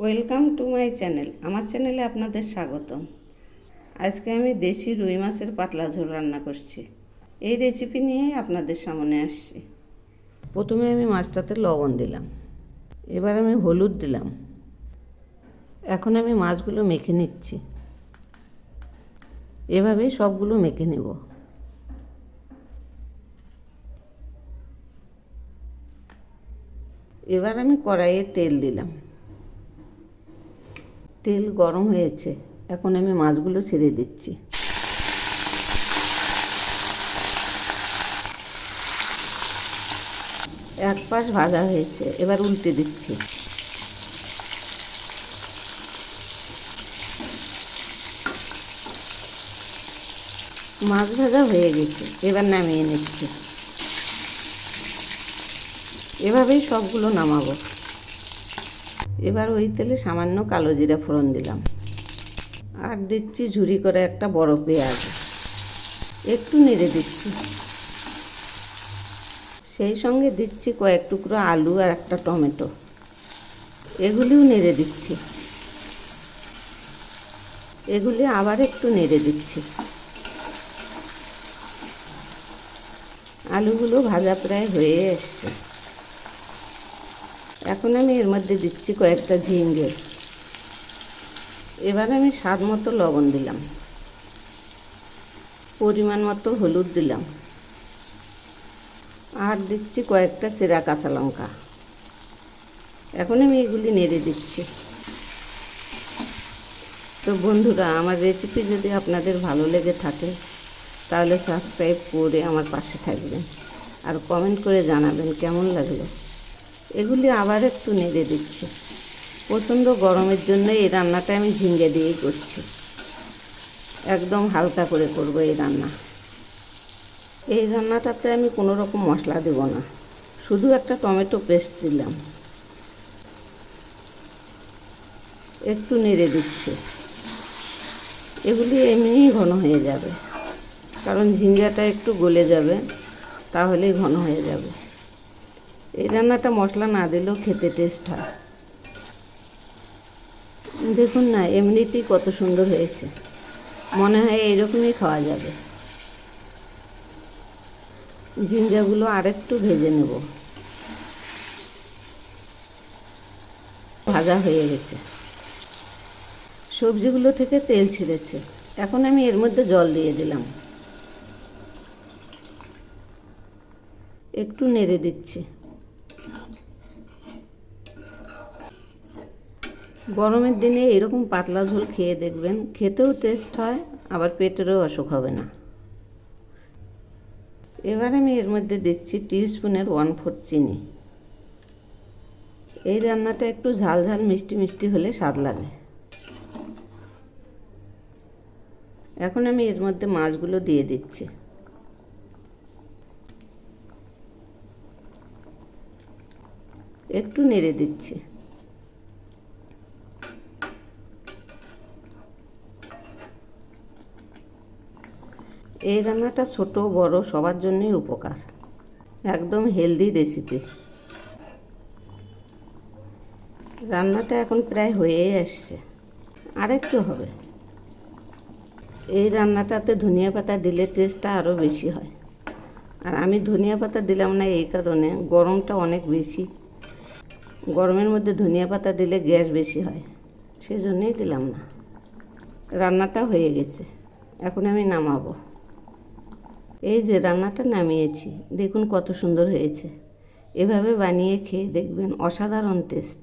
Welcome to my channel. আমার চ্যানেলে আপনাদের স্বাগতম। আজকে আমি দেশি রুই মাছের পাতলা ঝোল রান্না করছি। এই রেসিপি নিয়েই আপনাদের সামনে আসছি। প্রথমে আমি মাছটাতে লবণ দিলাম, এবার আমি হলুদ দিলাম। এখন আমি মাছগুলো মেখে নিচ্ছি। এভাবেই সবগুলো মেখে নেব। এবার আমি কড়াইয়ে তেল দিলাম। তেল গরম হয়েছে, এখন আমি মাছগুলো ছেড়ে দিচ্ছি। এক পাশ ভাজা হয়েছে, এবার উল্টে দিচ্ছি। মাছ ভাজা হয়ে গেছে, এবার নামিয়ে নিচ্ছি। এভাবেই সবগুলো নামাবো। এবার ওই তেলে সামান্য কালো জিরা ফোড়ন দিলাম, আর দিচ্ছি ঝুরি করে একটা বড় পেঁয়াজ। একটু নেড়ে দিচ্ছি। সেই সঙ্গে দিচ্ছি কয়েক টুকরো আলু আর একটা টমেটো। এগুলিও নেড়ে দিচ্ছি। এগুলি আবার একটু নেড়ে দিচ্ছি। আলুগুলো ভাজা প্রায় হয়ে এসছে। এখন আমি এর মধ্যে দিচ্ছি কয়েকটা ঝিঙে। এবার আমি স্বাদ মতো লবণ দিলাম, পরিমাণ মতো হলুদ দিলাম, আর দিচ্ছি কয়েকটা চেরা কাঁচা লঙ্কা। এখন আমি এগুলি নেড়ে দিচ্ছি। তো বন্ধুরা, আমার রেসিপি যদি আপনাদের ভালো লেগে থাকে তাহলে সাবস্ক্রাইব করে আমার পাশে থাকবেন, আর কমেন্ট করে জানাবেন কেমন লাগলো। এগুলি আবার একটু নেড়ে দিচ্ছি। প্রচণ্ড গরমের জন্য এই রান্নাটা আমি ঝিঙে দিয়েই করছি। একদম হালকা করে করব এই রান্না। এই রান্নাটাতে আমি কোনো রকম মশলা দেব না, শুধু একটা টমেটো পেস্ট দিলাম। একটু নেড়ে দিচ্ছি। এগুলি এমনিই ঘন হয়ে যাবে, কারণ ঝিঙ্গাটা একটু গলে যাবে, তাহলেই ঘন হয়ে যাবে। এই রান্নাটা মশলা না দিলেও খেতে টেস্ট হয়। দেখুন না, এমনিতেই কত সুন্দর হয়েছে। মনে হয় এইরকমই খাওয়া যাবে। ঝিঙ্গাগুলো আরেকটু ভেজে নেব। ভাজা হয়ে গেছে, সবজিগুলো থেকে তেল ছেড়েছে। এখন আমি এর মধ্যে জল দিয়ে দিলাম। একটু নেড়ে দিচ্ছি। গরমের দিনে এরকম পাতলা ঝোল খেয়ে দেখবেন, খেতেও টেস্ট হয়, আবার পেটেরও অসুখ হবে না। এবার আমি এর মধ্যে দিচ্ছি টিস্পুনের 1/4 চিনি। এই রান্নাটা একটু ঝাল ঝাল মিষ্টি মিষ্টি হলে স্বাদ লাগে। এখন আমি এর মধ্যে মাছগুলো দিয়ে দিচ্ছি। একটু নেড়ে দিচ্ছি। এই রান্নাটা ছোট বড় সবার জন্যই উপকার। একদম হেলদি রেসিপি। রান্নাটা এখন প্রায় হয়েই আসছে, আরেকটু হবে। এই রান্নাটাতে ধনিয়া পাতা দিলে টেস্টটা আরও বেশি হয়। আর আমি ধনিয়া পাতা দিলাম না এই কারণে, গরমটা অনেক বেশি। গরমের মধ্যে ধনিয়া পাতা দিলে গ্যাস বেশি হয়, সেজন্যই দিলাম না। রান্নাটা হয়ে গেছে, এখন আমি নামাবো। এই যে রান্নাটা নামিয়েছি, দেখুন কত সুন্দর হয়েছে। এভাবে বানিয়ে খেয়ে দেখবেন, অসাধারণ টেস্ট।